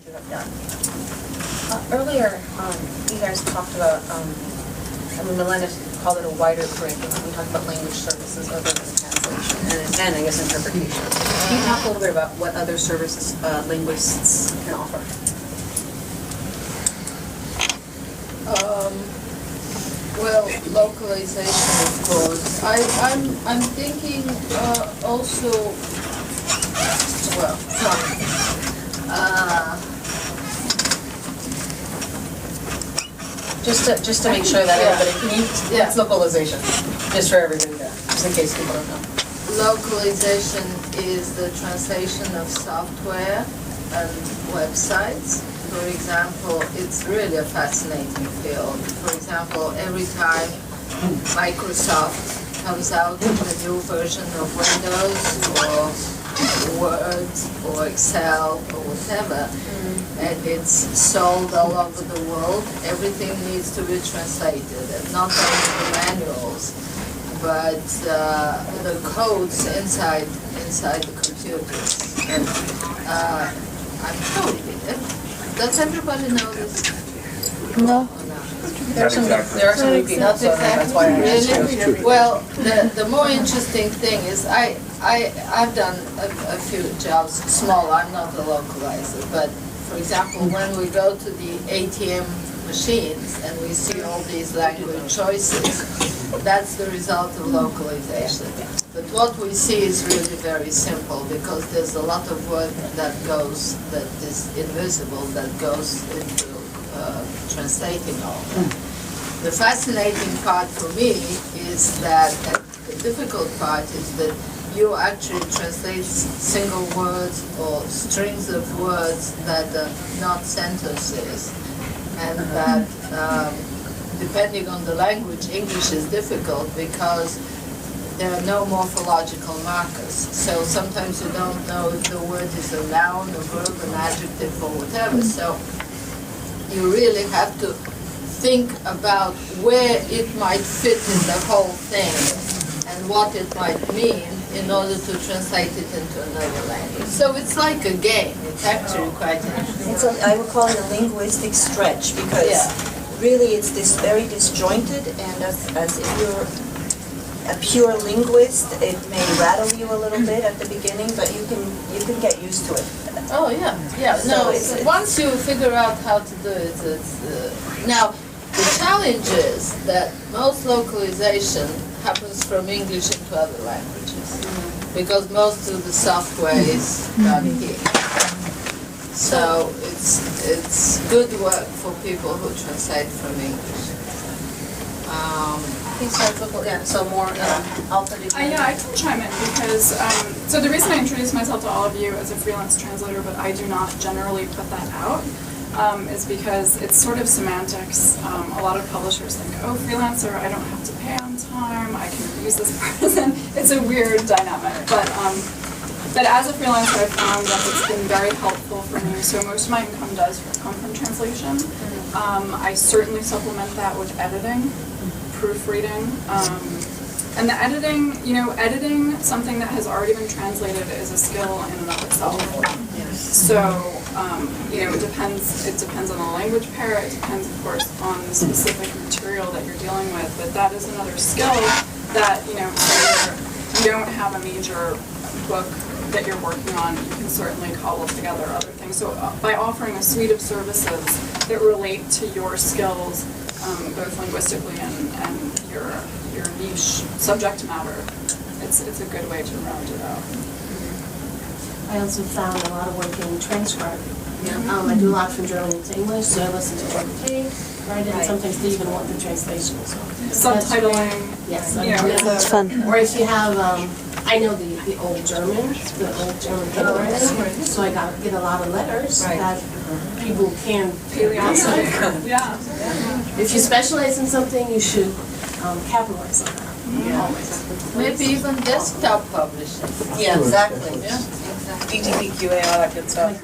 you have done. Earlier, you guys talked about, Milena called it a wider curriculum. We talked about language services other than translation and I guess interpretation. Can you talk a little bit about what other services linguists can offer? Well, localization, of course. I'm thinking also. Well, just to make sure that everybody, what's localization? Just for everybody there, just in case people don't know. Localization is the translation of software and websites. For example, it's really a fascinating field. For example, every time Microsoft comes out with a new version of Windows or Word or Excel or whatever, and it's sold all over the world, everything needs to be translated, and not only the manuals, but the codes inside the computers. And I'm showing it. Does everybody know this? No. There are some repeat notes, so that's why I asked you. Well, the more interesting thing is I've done a few jobs, small, I'm not a localizer, but for example, when we go to the ATM machines and we see all these language choices, that's the result of localization. But what we see is really very simple because there's a lot of work that is invisible, that goes into translating all that. The fascinating part for me is that the difficult part is that you actually translate single words or strings of words that are not sentences, and that depending on the language, English is difficult because there are no morphological markers. So sometimes you don't know if the word is a noun, a verb, an adjective, or whatever. So you really have to think about where it might fit in the whole thing and what it might mean in order to translate it into another language. So it's like a game. It's actually quite interesting. I would call it a linguistic stretch because really it's very disjointed, and as if you're a pure linguist, it may rattle you a little bit at the beginning, but you can get used to it. Oh yeah, yeah. No, once you figure out how to do it, now the challenge is that most localization happens from English into other languages because most of the software is done here. So it's good work for people who translate from English. So more, yeah, I can chime in because, so the reason I introduced myself to all of you as a freelance translator, but I do not generally put that out, is because it's sort of semantics. A lot of publishers think, oh, freelancer, I don't have to pay on time, I can use this person. It's a weird dynamic, but as a freelancer, I've found that it's been very helpful for me. So most of my income does come from translation. I certainly supplement that with editing, proofreading, and the editing, editing something that has already been translated is a skill in and of itself. So, it depends on the language pair, it depends, of course, on the specific material that you're dealing with, but that is another skill that, if you don't have a major book that you're working on, you can certainly cobble together other things. So by offering a suite of services that relate to your skills, both linguistically and your niche subject matter, it's a good way to round it out. I also found a lot of work in transcribing. I do a lot from German to English, so I listen to one tape, write it, and sometimes they even want the translation. Subtitling. Yes, That's fun. Or if you have, I know the old German handwriting, so I get a lot of letters that people can decipher. Yeah. If you specialize in something, you should capitalize on that. Always. Maybe even desktop publishing. Yeah, exactly. Yeah, exactly. DTPQA, all that good stuff.